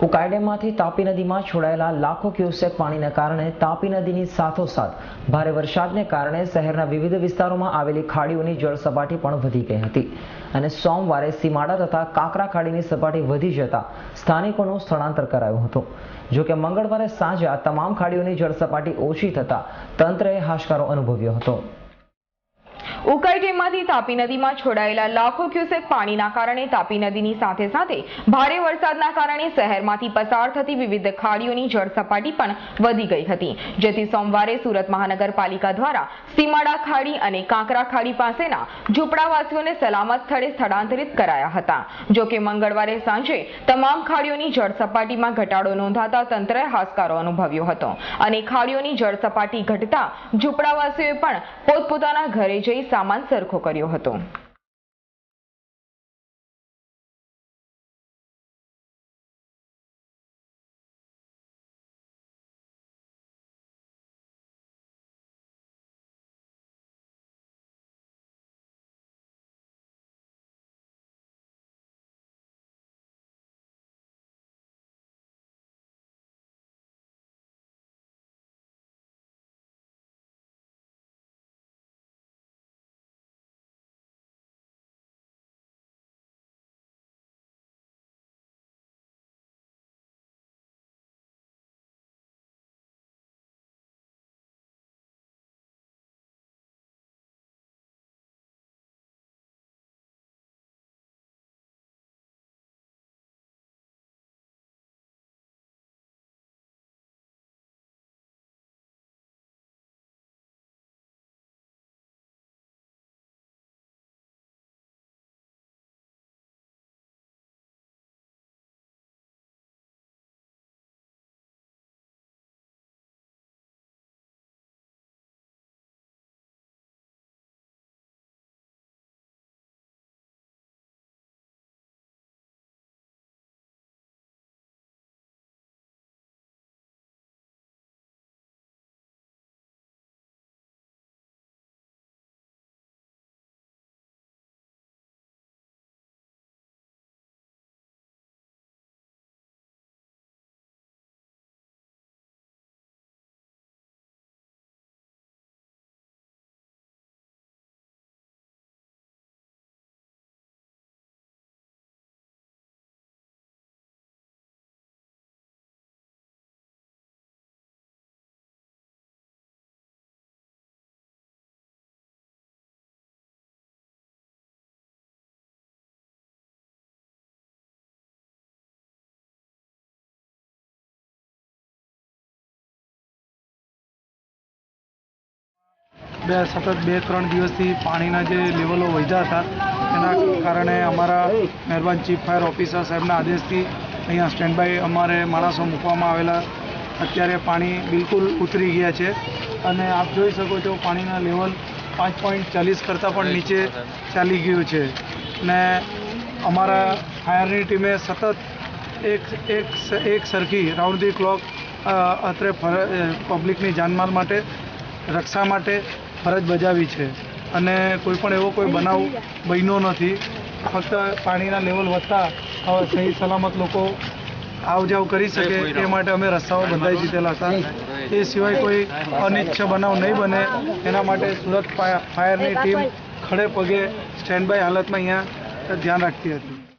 ઉકાઈ ડેમમાંથી તાપી નદીમાં છોડાયેલા લાખો ક્યુસેક પાણીને કારણે તાપી નદીની સાથોસાથ ભારે વરસાદને કારણે શહેરના વિવિધ વિસ્તારોમાં આવેલી ખાડીઓની જળ સપાટી પણ વધી ગઈ હતી અને સોમવારે સીમાડા તથા કાંકરા ખાડીની સપાટી વધી જતા સ્થાનિકોનું સ્થળાંતર કરાયું હતું। જોકે મંગળવારે સાંજે આ તમામ ખાડીઓની જળ સપાટી ઓછી થતા તંત્રએ હાશકારો અનુભવ્યો હતો। ઉકાઈ ડેમમાંથી તાપી નદીમાં છોડાયેલા લાખો ક્યુસેક પાણીના કારણે તાપી નદીની સાથે સાથે ભારે વરસાદના કારણે શહેરમાંથી પસાર થતી વિવિધ ખાડીઓની જળ સપાટી પણ વધી ગઈ હતી, જેથી સોમવારે સુરત મહાનગરપાલિકા દ્વારા સીમાડા ખાડી અને કાંકરા ખાડી પાસેના ઝૂંપડાવાસીઓને સલામત સ્થળે સ્થળાંતરિત કરાયા હતા। જોકે મંગળવારે સાંજે તમામ ખાડીઓની જળ સપાટીમાં ઘટાડો નોંધાતા તંત્રએ હાશકારો અનુભવ્યો હતો અને ખાડીઓની જળ સપાટી ઘટતા ઝૂંપડાવાસીઓએ પણ પોતપોતાના ઘરે જઈ સામાન સરખો કર્યો હતો। સતત 2-3 દિવસથી પાણીના જે લેવલો વધ્યા હતા એના કારણે અમારા મહેરબાન ચીફ ફાયર ઓફિસર સાહેબના આદેશથી અહીંયા સ્ટેન્ડ બાય અમારે માણસો મૂકવામાં આવેલા। અત્યારે પાણી બિલકુલ ઉતરી ગયા છે અને આપ જોઈ શકો છો પાણીના લેવલ 5.40 કરતાં પણ નીચે ચાલી ગયું છે ને અમારા ફાયરની ટીમે સતત એક સરખી રાઉન્ડ ધી ક્લોક અત્રે પબ્લિકની જાનમાલ માટે રક્ષા માટે ફરજ બજાવી છે અને કોઈ બનાવ બન્યો નથી। ફક્ત પાણીના લેવલ વધતા સહી સલામત લોકો આવ જાવ કરી શકે એ માટે અમે રસ્તાઓ બંધાઈ દીધેલા હતા। એ સિવાય કોઈ અનિચ્છ બનાવ નહીં બને એના માટે સુરત ફાયરની ટીમ ખડે પગે સ્ટેન્ડ બાય હાલતમાં અહીંયા ધ્યાન રાખતી હતી।